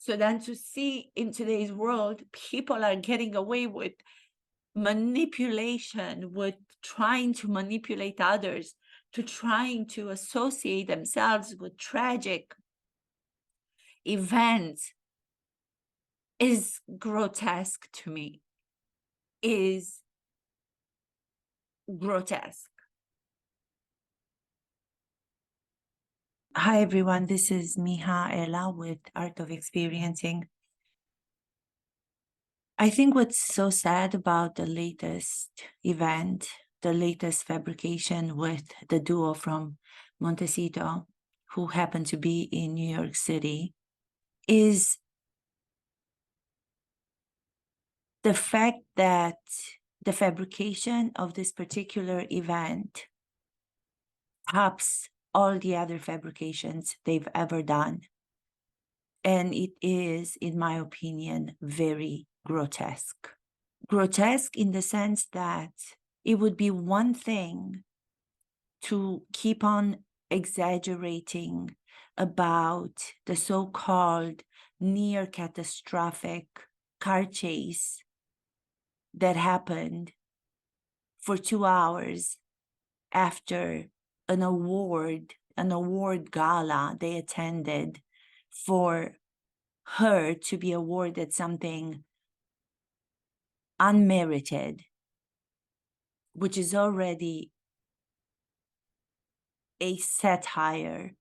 So then to see in today's world, people are getting away with manipulation, with trying to manipulate others, to trying to associate themselves with tragic events, is grotesque to me, is grotesque. Hi everyone, this is Mihaela with Art of Experiencing. I think what's so sad about the latest event, the latest fabrication with the duo from Montecito, who happened to be in New York City, is the fact that the fabrication of this particular event tops all the other fabrications they've ever done. And it is, in my opinion, very grotesque. Grotesque in the sense that it would be one thing to keep on exaggerating about the so-called near catastrophic car chase that happened for 2 hours after an award gala they attended for her to be awarded something unmerited, which is already a satire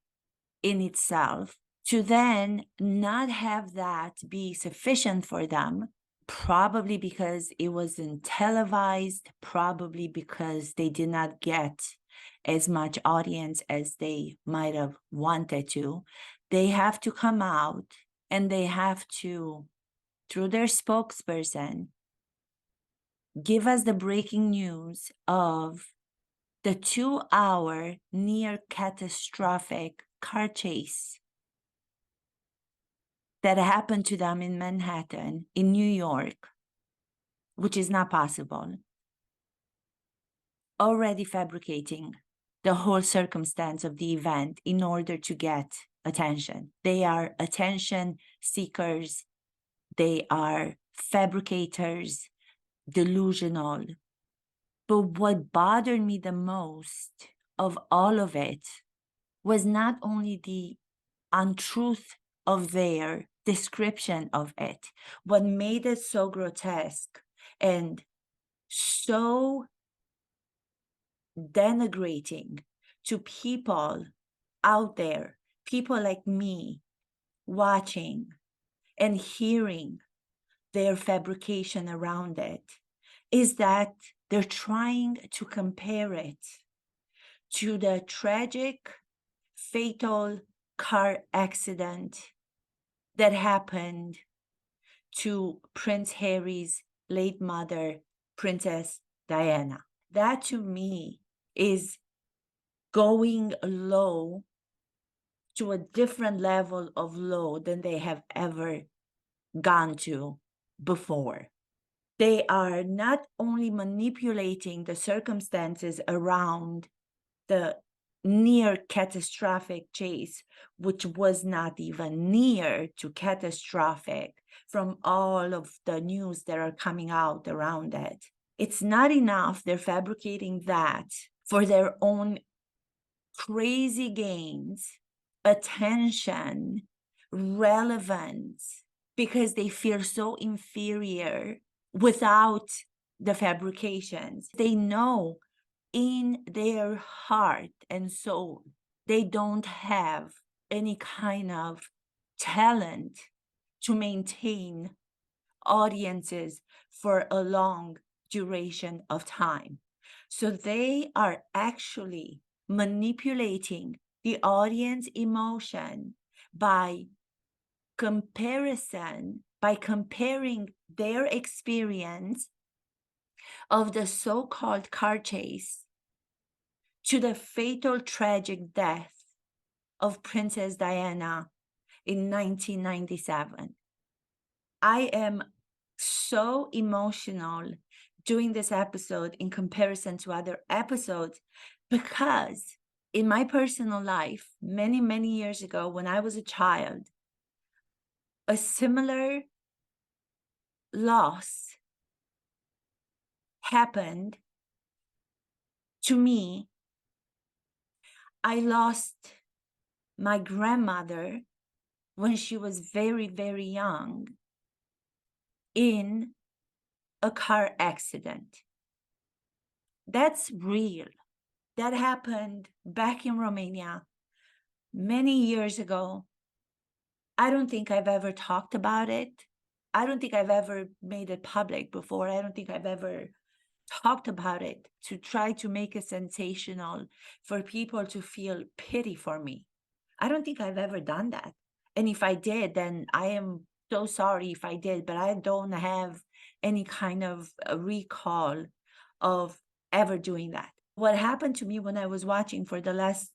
in itself, to then not have that be sufficient for them, probably because it wasn't televised, probably because they did not get as much audience as they might have wanted to. They have to come out and they have to, through their spokesperson, give us the breaking news of the 2-hour near catastrophic car chase that happened to them in Manhattan, in New York, which is not possible. Already fabricating the whole circumstance of the event in order to get attention. They are attention seekers. They are fabricators, delusional. But what bothered me the most of all of it was not only the untruth of their description of it. What made it so grotesque and so denigrating to people out there, people like me, watching and hearing their fabrication around it, is that they're trying to compare it to the tragic, fatal car accident that happened to Prince Harry's late mother, Princess Diana. That to me is going low to a different level of low than they have ever gone to before. They are not only manipulating the circumstances around the near catastrophic chase, which was not even near to catastrophic from all of the news that are coming out around it. It's not enough. They're fabricating that for their own crazy gains, attention, relevance, because they feel so inferior without the fabrications. They know in their heart and soul, they don't have any kind of talent to maintain audiences for a long duration of time. So they are actually manipulating the audience emotion by comparison, by comparing their experience of the so-called car chase to the fatal tragic death of Princess Diana in 1997. I am so emotional doing this episode in comparison to other episodes because in my personal life, many, many years ago, when I was a child, a similar loss happened to me. I lost my grandmother when she was very, very young in a car accident. That's real. That happened back in Romania many years ago. I don't think I've ever talked about it. I don't think I've ever made it public before. I don't think I've ever talked about it to try to make it sensational for people to feel pity for me. I don't think I've ever done that. And if I did, then I am so sorry if I did, but I don't have any kind of recall of ever doing that. What happened to me when I was watching for the last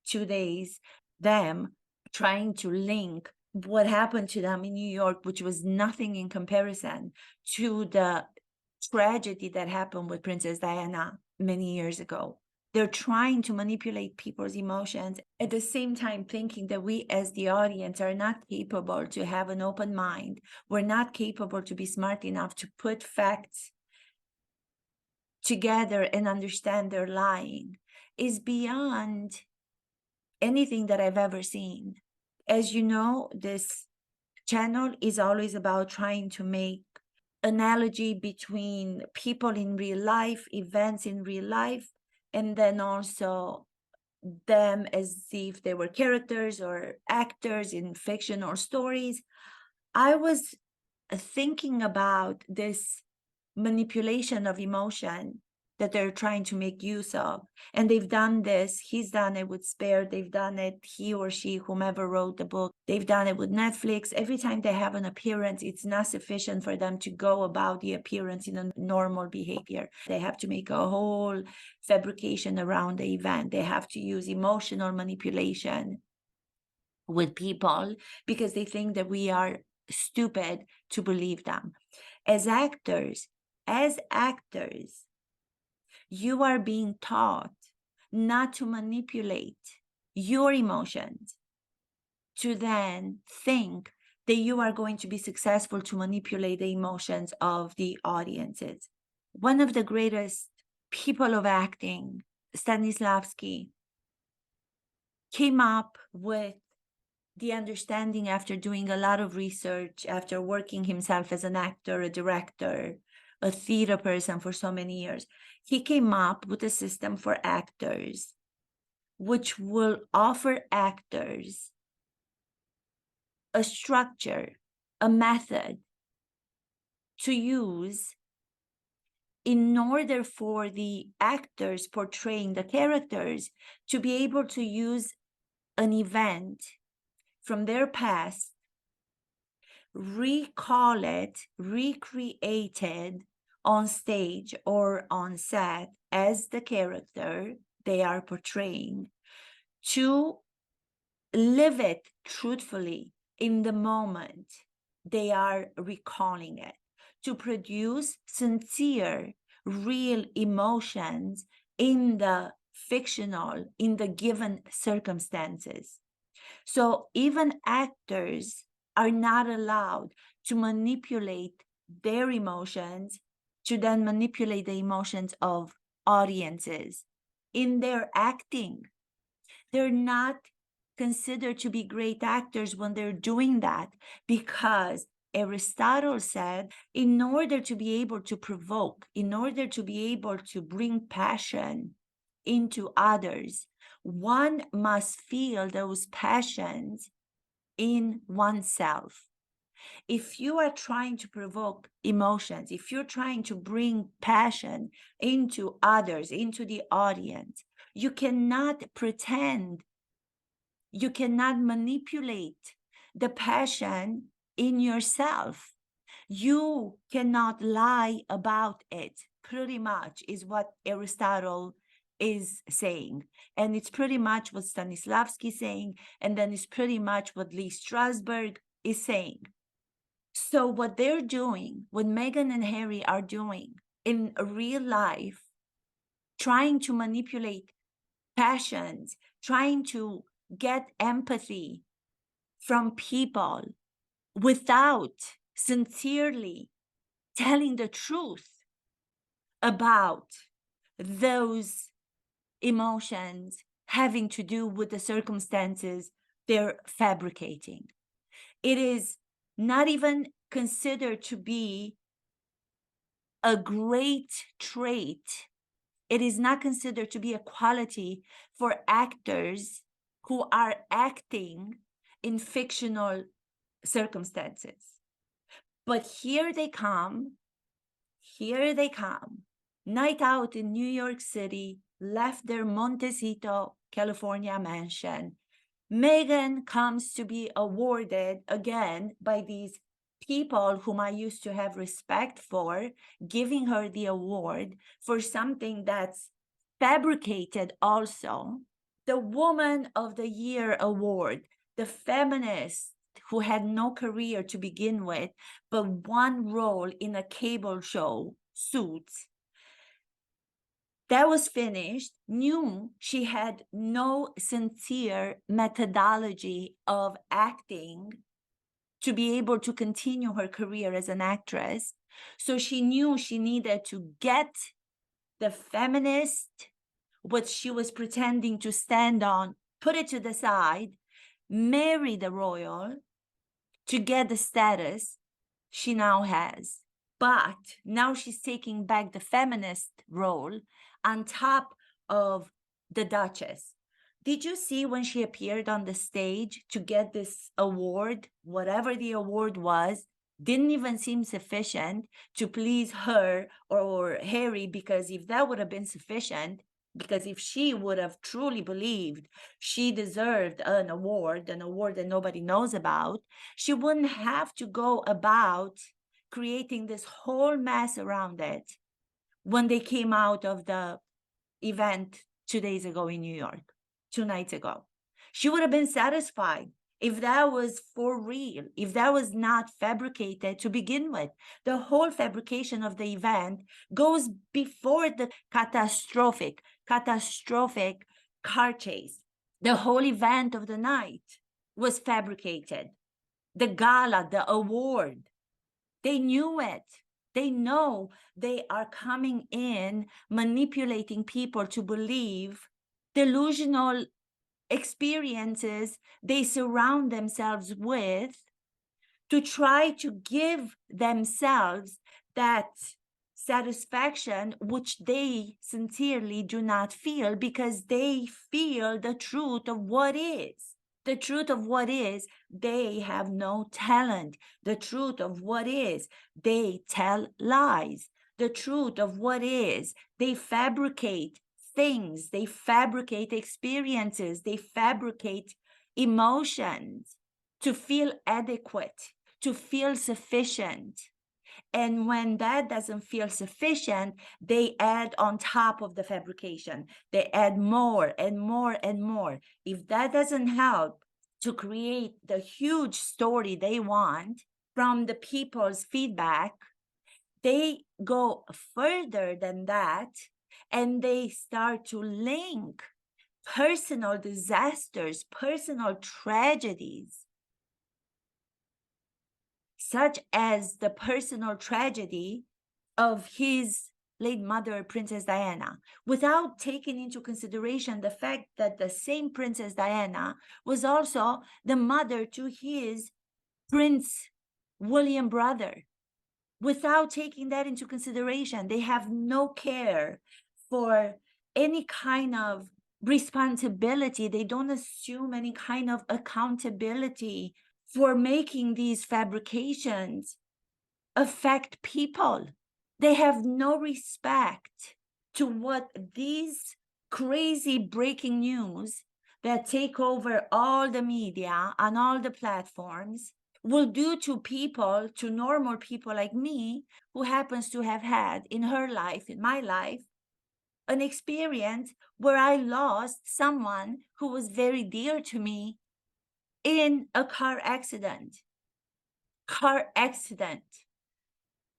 2 days, them trying to link what happened to them in New York, which was nothing in comparison to the tragedy that happened with Princess Diana many years ago. They're trying to manipulate people's emotions, at the same time thinking that we as the audience are not capable to have an open mind. We're not capable to be smart enough to put facts together and understand they're lying is beyond anything that I've ever seen. As you know, this channel is always about trying to make analogy between people in real life, events in real life, and then also them as if they were characters or actors in fiction or stories. I was thinking about this manipulation of emotion that they're trying to make use of. And they've done this, he's done it with Spare, they've done it, he or she, whomever wrote the book, they've done it with Netflix. Every time they have an appearance, it's not sufficient for them to go about the appearance in a normal behavior. They have to make a whole fabrication around the event. They have to use emotional manipulation with people because they think that we are stupid to believe them. As actors, you are being taught not to manipulate your emotions, to then think that you are going to be successful to manipulate the emotions of the audiences. One of the greatest people of acting, Stanislavski, came up with the understanding after doing a lot of research, after working himself as an actor, a director, a theater person for so many years. He came up with a system for actors, which will offer actors a structure, a method to use in order for the actors portraying the characters to be able to use an event from their past, recall it, recreated on stage or on set as the character they are portraying, to live it truthfully in the moment they are recalling it, to produce sincere, real emotions in the fictional, in the given circumstances. So even actors are not allowed to manipulate their emotions to then manipulate the emotions of audiences in their acting. They're not considered to be great actors when they're doing that, because Aristotle said, in order to be able to provoke, in order to be able to bring passion into others, one must feel those passions in oneself. If you are trying to provoke emotions, if you're trying to bring passion into others, into the audience, you cannot pretend, you cannot manipulate the passion in yourself. You cannot lie about it, pretty much is what Aristotle is saying. And it's pretty much what Stanislavski is saying, and then it's pretty much what Lee Strasberg is saying. So what they're doing, what Meghan and Harry are doing in real life, trying to manipulate passions, trying to get empathy from people without sincerely telling the truth about those emotions having to do with the circumstances they're fabricating. It is not even considered to be a great trait. It is not considered to be a quality for actors who are acting in fictional circumstances. But here they come, night out in New York City, left their Montecito, California mansion. Meghan comes to be awarded again by these people whom I used to have respect for, giving her the award for something that's fabricated also. The Woman of the Year award, the feminist who had no career to begin with, but one role in a cable show, Suits, that was finished, knew she had no sincere methodology of acting to be able to continue her career as an actress. So she knew she needed to get the feminist, what she was pretending to stand on, put it to the side, marry the royal to get the status she now has. But now she's taking back the feminist role on top of the Duchess. Did you see when she appeared on the stage to get this award, whatever the award was, didn't even seem sufficient to please her or Harry, because if that would have been sufficient, because if she would have truly believed she deserved an award that nobody knows about, she wouldn't have to go about creating this whole mess around it when they came out of the event 2 days ago in New York, 2 nights ago. She would have been satisfied if that was for real, if that was not fabricated to begin with. The whole fabrication of the event goes before the catastrophic car chase. The whole event of the night was fabricated. The gala, the award, they knew it. They know they are coming in, manipulating people to believe delusional experiences they surround themselves with to try to give themselves that satisfaction which they sincerely do not feel, because they feel the truth of what is. The truth of what is, they have no talent. The truth of what is, they tell lies. The truth of what is, they fabricate things, they fabricate experiences, they fabricate emotions to feel adequate, to feel sufficient. And when that doesn't feel sufficient, they add on top of the fabrication. They add more and more and more. If that doesn't help to create the huge story they want from the people's feedback, they go further than that, and they start to link personal disasters, personal tragedies, such as the personal tragedy of his late mother, Princess Diana, without taking into consideration the fact that the same Princess Diana was also the mother to his Prince William brother. Without taking that into consideration, they have no care for any kind of responsibility. They don't assume any kind of accountability for making these fabrications affect people. They have no respect to what these crazy breaking news that take over all the media and all the platforms will do to people, to normal people like me, who happens to have had in her life, in my life, an experience where I lost someone who was very dear to me in a car accident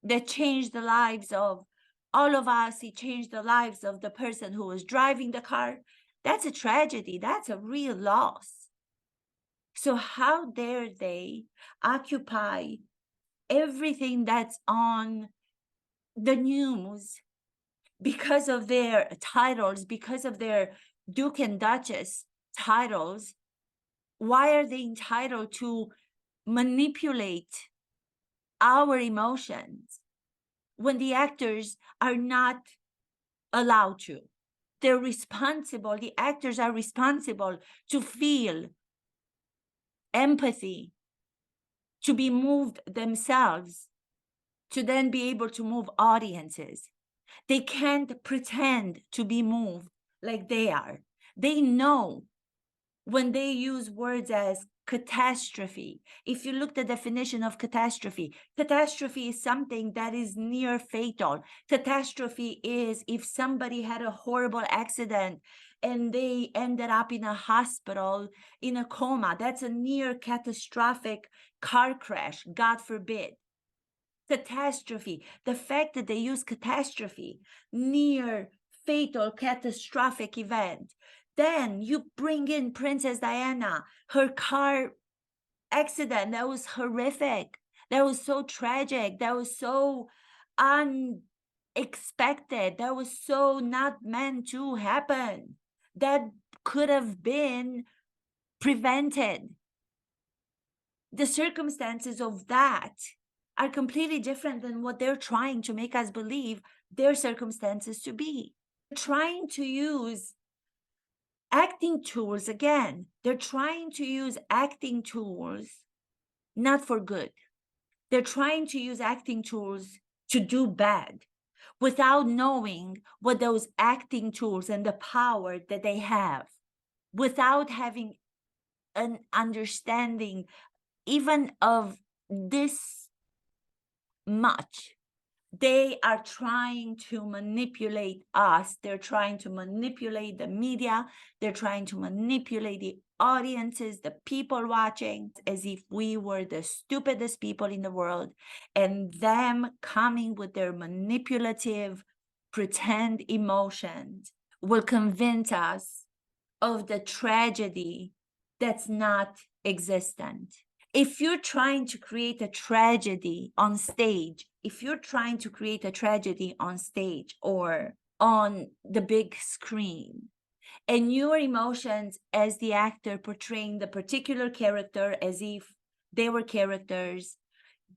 that changed the lives of all of us. It changed the lives of the person who was driving the car. That's a tragedy. That's a real loss. So how dare they occupy everything that's on the news because of their titles, because of their Duke and Duchess titles? Why are they entitled to manipulate our emotions when the actors are not allowed to? They're responsible, the actors are responsible to feel empathy, to be moved themselves, to then be able to move audiences. They can't pretend to be moved like they are. They know when they use words as catastrophe. If you look at the definition of catastrophe, catastrophe is something that is near fatal. Catastrophe is if somebody had a horrible accident and they ended up in a hospital in a coma. That's a near catastrophic car crash, God forbid. Catastrophe, the fact that they use catastrophe, near fatal catastrophic event. Then you bring in Princess Diana, her car accident, that was horrific, that was so tragic, that was so unexpected, that was so not meant to happen, that could have been prevented. The circumstances of that are completely different than what they're trying to make us believe their circumstances to be. They're trying to use acting tools again. They're trying to use acting tools not for good. They're trying to use acting tools to do bad without knowing what those acting tools and the power that they have, without having an understanding even of this much. They are trying to manipulate us. They're trying to manipulate the media. They're trying to manipulate the audiences, the people watching, as if we were the stupidest people in the world, and them coming with their manipulative, pretend emotions will convince us of the tragedy that's not existent. If you're trying to create a tragedy on stage, if you're trying to create a tragedy on stage or on the big screen, and your emotions as the actor portraying the particular character as if they were characters,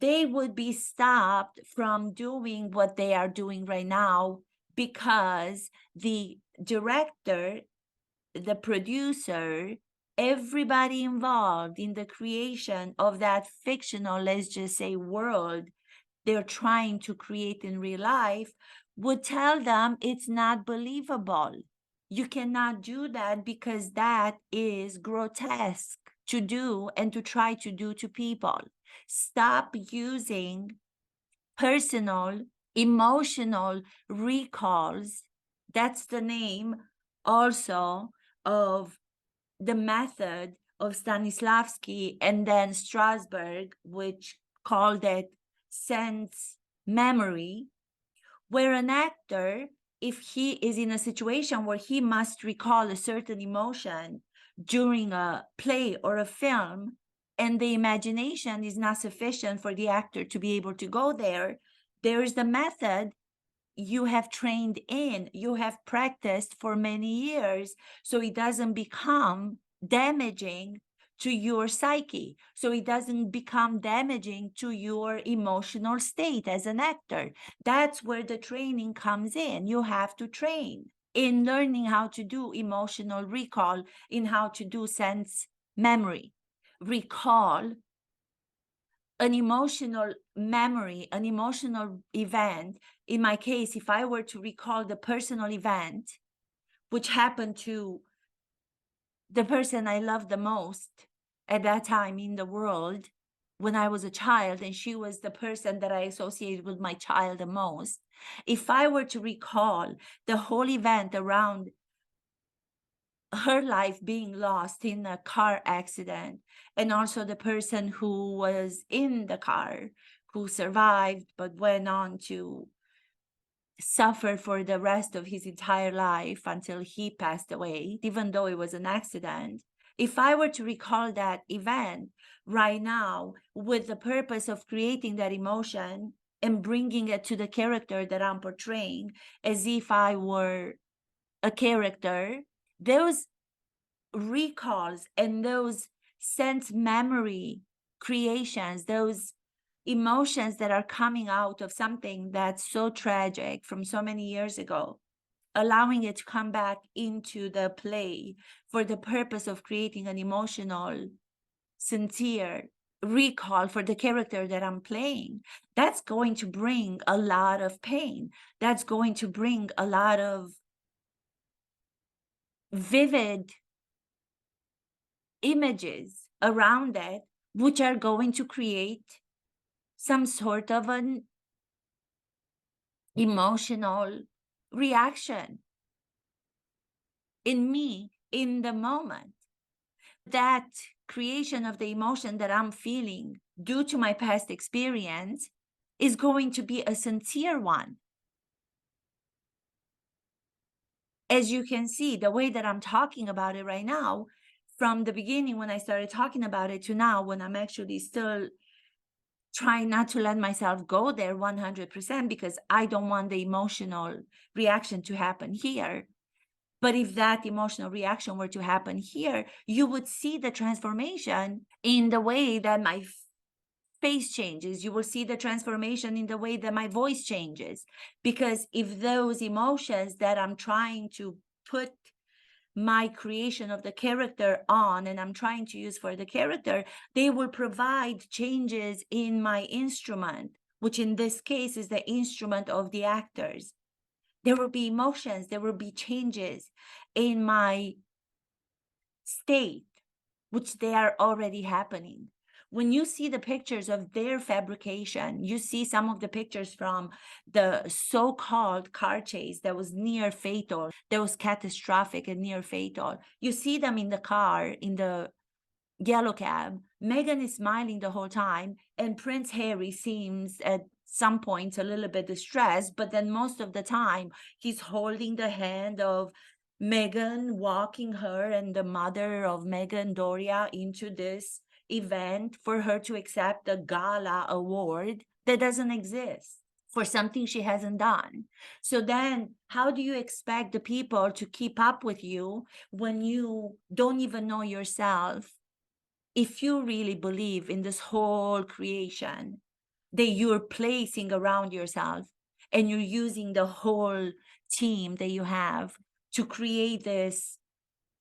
they would be stopped from doing what they are doing right now because the director, the producer, everybody involved in the creation of that fictional, let's just say, world they're trying to create in real life would tell them it's not believable. You cannot do that because that is grotesque to do and to try to do to people. Stop using personal, emotional recalls. That's the name also of the method of Stanislavski and then Strasberg, which called it sense memory, where an actor, if he is in a situation where he must recall a certain emotion during a play or a film, and the imagination is not sufficient for the actor to be able to go there, there is the method you have trained in, you have practiced for many years, so it doesn't become damaging to your psyche, so it doesn't become damaging to your emotional state as an actor. That's where the training comes in. You have to train in learning how to do emotional recall, in how to do sense memory. Recall an emotional memory, an emotional event. In my case, if I were to recall the personal event which happened to the person I loved the most at that time in the world when I was a child, and she was the person that I associated with my child the most, if I were to recall the whole event around her life being lost in a car accident, and also the person who was in the car who survived but went on to suffer for the rest of his entire life until he passed away, even though it was an accident, If I were to recall that event right now with the purpose of creating that emotion and bringing it to the character that I'm portraying, as if I were a character, those recalls and those sense memory creations, those emotions that are coming out of something that's so tragic from so many years ago, allowing it to come back into the play for the purpose of creating an emotional, sincere recall for the character that I'm playing, that's going to bring a lot of pain. That's going to bring a lot of vivid images around it, which are going to create some sort of an emotional reaction in me in the moment. That creation of the emotion that I'm feeling due to my past experience is going to be a sincere one. As you can see, the way that I'm talking about it right now, from the beginning when I started talking about it to now, when I'm actually still trying not to let myself go there 100%, because I don't want the emotional reaction to happen here. But if that emotional reaction were to happen here, you would see the transformation in the way that my face changes. You will see the transformation in the way that my voice changes. Because if those emotions that I'm trying to put my creation of the character on and I'm trying to use for the character, they will provide changes in my instrument, which in this case is the instrument of the actors. There will be emotions, there will be changes in my state, which they are already happening. When you see the pictures of their fabrication, you see some of the pictures from the so-called car chase that was near fatal, that was catastrophic and near fatal. You see them in the car, in the yellow cab. Meghan is smiling the whole time, and Prince Harry seems at some points a little bit distressed, but then most of the time he's holding the hand of Meghan, walking her and the mother of Meghan, Doria, into this event for her to accept a gala award that doesn't exist for something she hasn't done. So then how do you expect the people to keep up with you when you don't even know yourself? If you really believe in this whole creation that you're placing around yourself and you're using the whole team that you have to create this,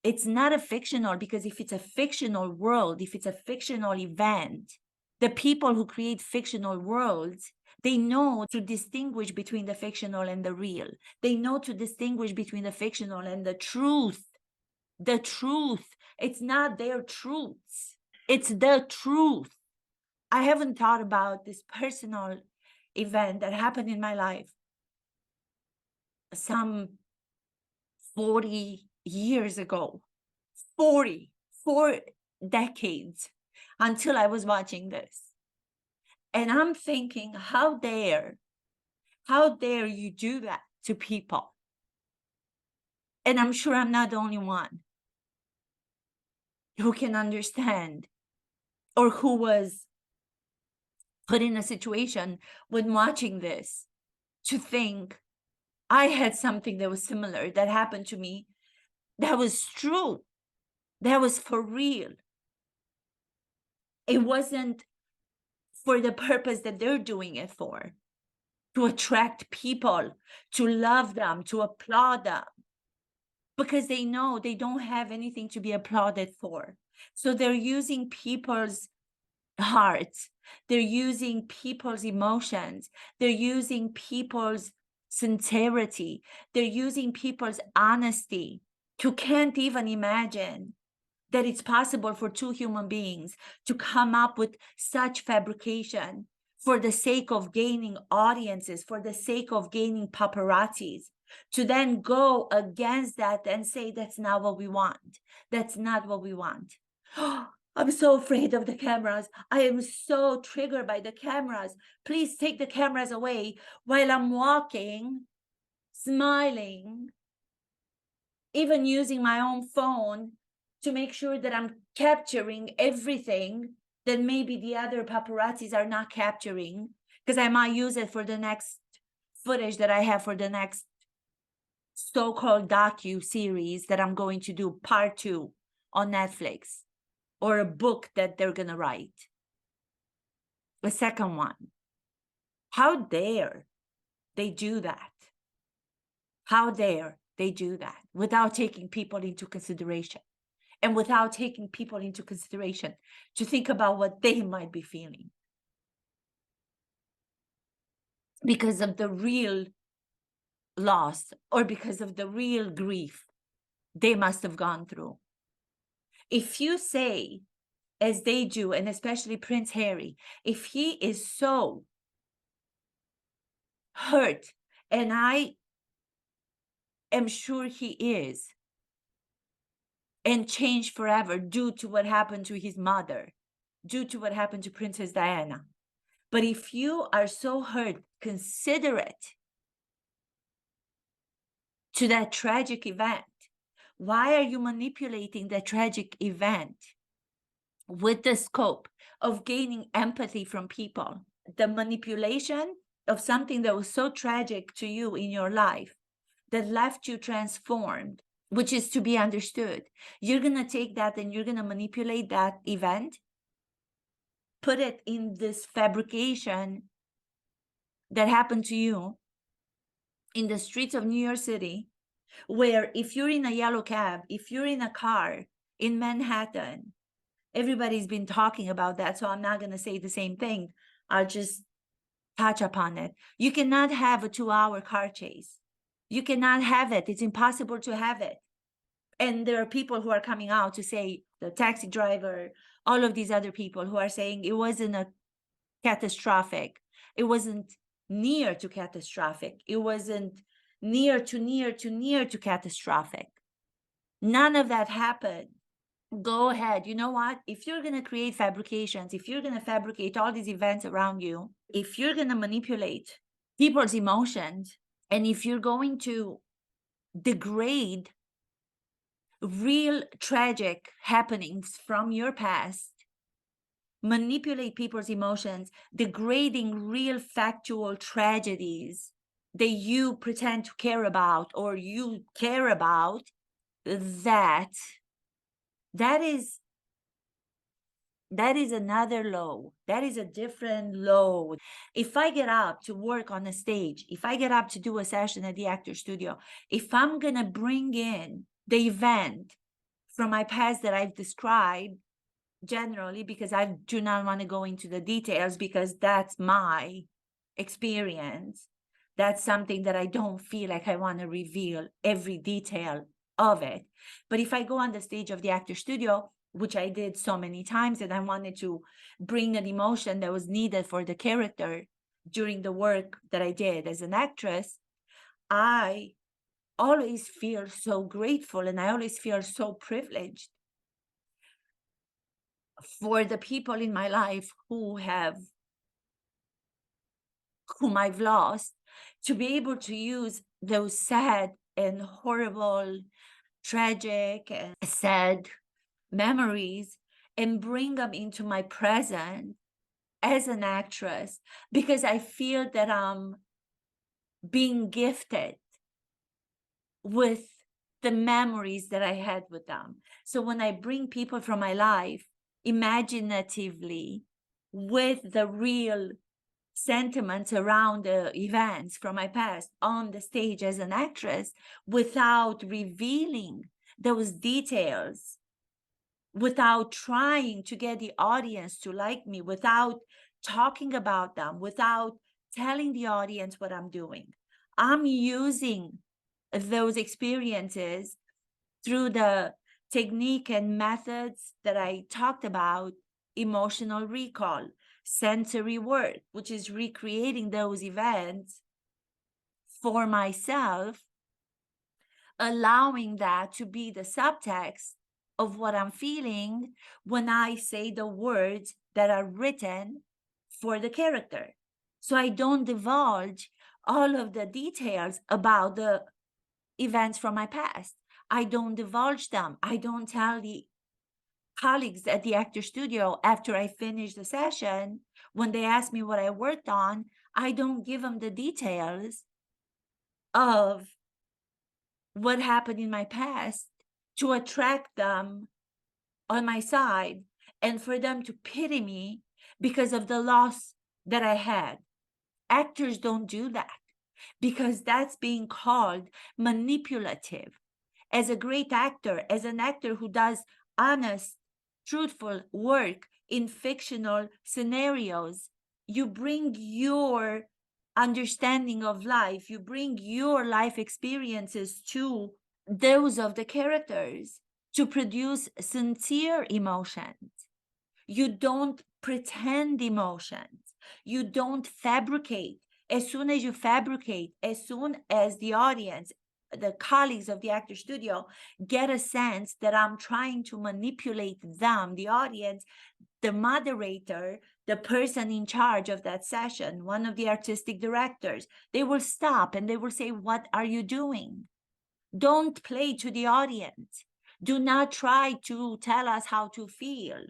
it's not a fictional, because if it's a fictional world, if it's a fictional event, the people who create fictional worlds, they know to distinguish between the fictional and the real. They know to distinguish between the fictional and the truth. The truth. It's not their truths. It's the truth. I haven't thought about this personal event that happened in my life some 40 years ago. 4 decades until I was watching this. And I'm thinking, how dare you do that to people? And I'm sure I'm not the only one who can understand, or who was put in a situation when watching this, to think I had something that was similar that happened to me, that was true, that was for real. It wasn't for the purpose that they're doing it for, to attract people, to love them, to applaud them, because they know they don't have anything to be applauded for. So they're using people's hearts, they're using people's emotions, they're using people's sincerity, they're using people's honesty. You can't even imagine that it's possible for two human beings to come up with such fabrication for the sake of gaining audiences, for the sake of gaining paparazzis, to then go against that and say, that's not what we want. That's not what we want. I'm so afraid of the cameras. I am so triggered by the cameras. Please take the cameras away while I'm walking, smiling, even using my own phone to make sure that I'm capturing everything that maybe the other paparazzis are not capturing, because I might use it for the next footage that I have for the next so-called docu-series that I'm going to do part 2 on Netflix, or a book that they're going to write. The second one, how dare they do that? How dare they do that without taking people into consideration, and without taking people into consideration to think about what they might be feeling because of the real loss or because of the real grief they must have gone through. If you say, as they do, and especially Prince Harry, if he is so hurt, and I am sure he is, and changed forever due to what happened to his mother, due to what happened to Princess Diana. But if you are so hurt, consider it to that tragic event. Why are you manipulating that tragic event with the scope of gaining empathy from people? The manipulation of something that was so tragic to you in your life, that left you transformed, which is to be understood. You're going to take that and you're going to manipulate that event, put it in this fabrication that happened to you in the streets of New York City, where if you're in a yellow cab, if you're in a car in Manhattan, everybody's been talking about that, so I'm not going to say the same thing. I'll just touch upon it. You cannot have a 2-hour car chase. You cannot have it. It's impossible to have it. And there are people who are coming out to say, the taxi driver, all of these other people who are saying it wasn't a catastrophic. It wasn't near to catastrophic. It wasn't near to catastrophic. None of that happened. Go ahead. You know what? If you're going to create fabrications, if you're going to fabricate all these events around you, if you're going to manipulate people's emotions, and if you're going to degrade real tragic happenings from your past, manipulate people's emotions, degrading real factual tragedies that you pretend to care about or you care about, that is another low. That is a different low. If I get up to work on a stage, if I get up to do a session at the actor studio, if I'm going to bring in the event from my past that I've described generally, because I do not want to go into the details because that's my experience. That's something that I don't feel like I want to reveal every detail of it. But if I go on the stage of the actor studio, which I did so many times, and I wanted to bring an emotion that was needed for the character during the work that I did as an actress, I always feel so grateful and I always feel so privileged for the people in my life whom I've lost, to be able to use those sad and horrible, tragic and sad memories and bring them into my present as an actress, because I feel that I'm being gifted with the memories that I had with them. So when I bring people from my life imaginatively with the real sentiments around the events from my past on the stage as an actress, without revealing those details, without trying to get the audience to like me, without talking about them, without telling the audience what I'm doing, I'm using those experiences through the technique and methods that I talked about: emotional recall, sensory work, which is recreating those events for myself, allowing that to be the subtext of what I'm feeling when I say the words that are written for the character. So I don't divulge all of the details about the events from my past. I don't divulge them. I don't tell the colleagues at the actor studio after I finish the session, when they ask me what I worked on, I don't give them the details of what happened in my past to attract them on my side and for them to pity me because of the loss that I had. Actors don't do that because that's being called manipulative. As a great actor, as an actor who does honest, truthful work in fictional scenarios, you bring your understanding of life, you bring your life experiences to those of the characters to produce sincere emotions. You don't pretend emotions. You don't fabricate. As soon as you fabricate, as soon as the audience, the colleagues of the actor studio get a sense that I'm trying to manipulate them, the audience, the moderator, the person in charge of that session, one of the artistic directors, they will stop and they will say, what are you doing? Don't play to the audience. Do not try to tell us how to feel.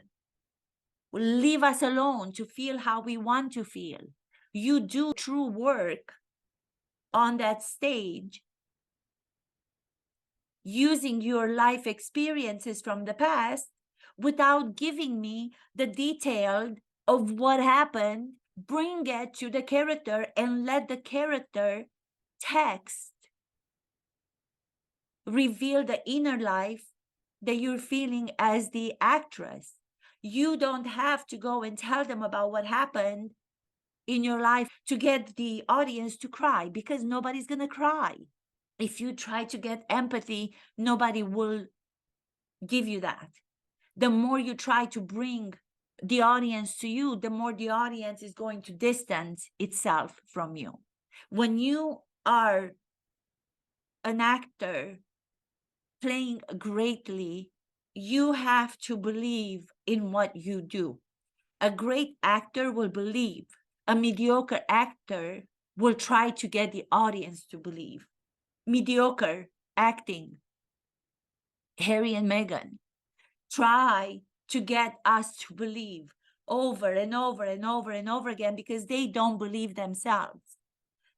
Leave us alone to feel how we want to feel. You do true work on that stage using your life experiences from the past without giving me the detail of what happened. Bring it to the character and let the character text reveal the inner life that you're feeling as the actress. You don't have to go and tell them about what happened in your life to get the audience to cry, because nobody's going to cry. If you try to get empathy, nobody will give you that. The more you try to bring the audience to you, the more the audience is going to distance itself from you. When you are an actor playing greatly, you have to believe in what you do. A great actor will believe. A mediocre actor will try to get the audience to believe. Mediocre acting, Harry and Meghan, try to get us to believe over and over and over and over again because they don't believe themselves.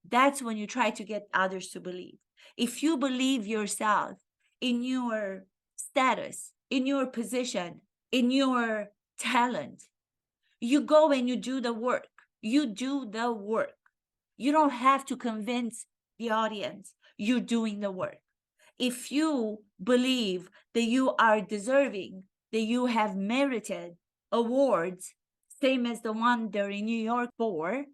That's when you try to get others to believe. If you believe yourself in your status, in your position, in your talent, you go and you do the work. You do the work. You don't have to convince the audience. You're doing the work. If you believe that you are deserving, that you have merited awards, same as the one they're in New York for,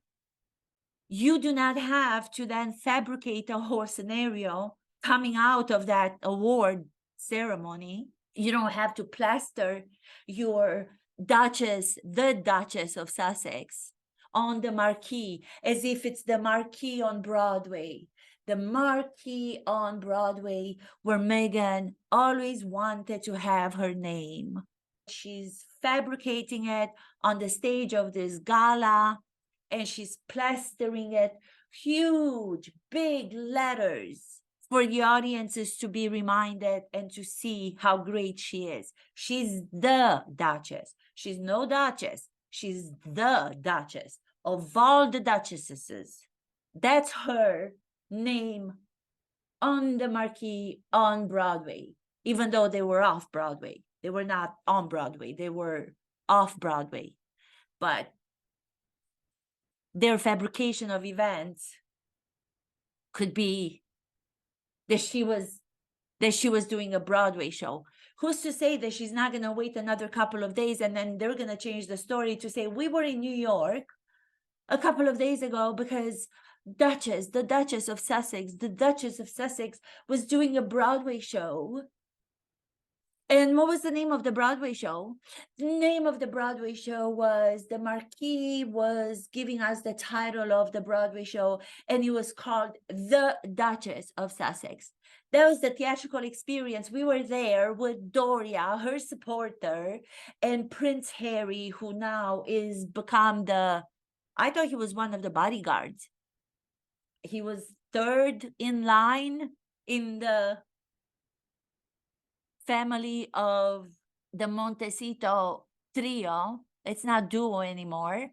you do not have to then fabricate a whole scenario coming out of that award ceremony. You don't have to plaster your Duchess, the Duchess of Sussex, on the marquee as if it's the marquee on Broadway. The marquee on Broadway where Meghan always wanted to have her name. She's fabricating it on the stage of this gala, and she's plastering it huge, big letters for the audiences to be reminded and to see how great she is. She's the Duchess. She's no Duchess. She's the Duchess of all the Duchesses. That's her name on the marquee on Broadway, even though they were off Broadway. They were not on Broadway. They were off Broadway. But their fabrication of events could be that she was doing a Broadway show. Who's to say that she's not going to wait another couple of days and then they're going to change the story to say we were in New York a couple of days ago because the Duchess of Sussex, the Duchess of Sussex was doing a Broadway show. And what was the name of the Broadway show? The name of the Broadway show was, the Marquis was giving us the title of the Broadway show, and it was called The Duchess of Sussex. That was the theatrical experience. We were there with Doria, her supporter, and Prince Harry, who now is become I thought he was one of the bodyguards. He was third in line in the family of the Montecito trio. It's not duo anymore.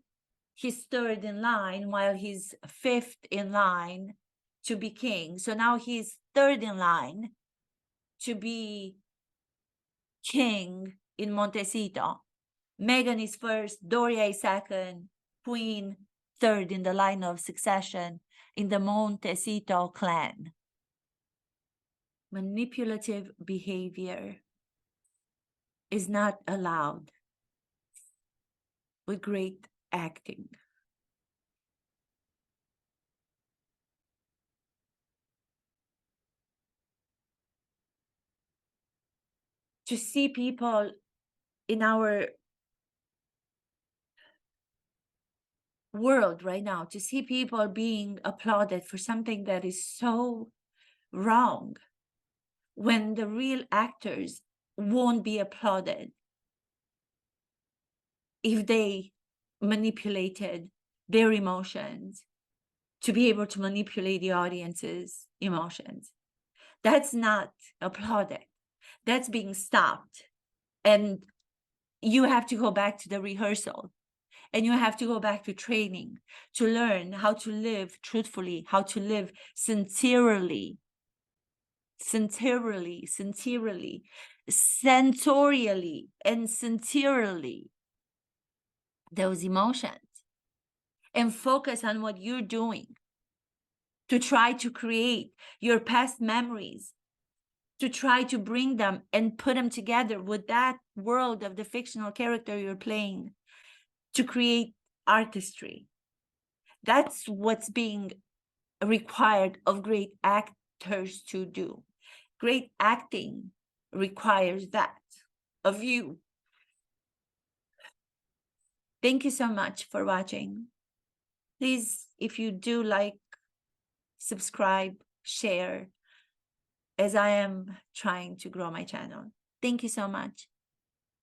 He's third in line while he's fifth in line to be king. So now he's third in line to be king in Montecito. Meghan is first, Doria is second, Queen third in the line of succession in the Montecito clan. Manipulative behavior is not allowed with great acting. To see people in our world right now, to see people being applauded for something that is so wrong, when the real actors won't be applauded if they manipulated their emotions to be able to manipulate the audience's emotions. That's not applauded. That's being stopped. And you have to go back to the rehearsal, and you have to go back to training to learn how to live truthfully, how to live sincerely, sensorially, and sincerely those emotions, and focus on what you're doing to try to create your past memories, to try to bring them and put them together with that world of the fictional character you're playing to create artistry. That's what's being required of great actors to do. Great acting requires that of you. Thank you so much for watching. Please, if you do, like, subscribe, share, as I am trying to grow my channel. Thank you so much.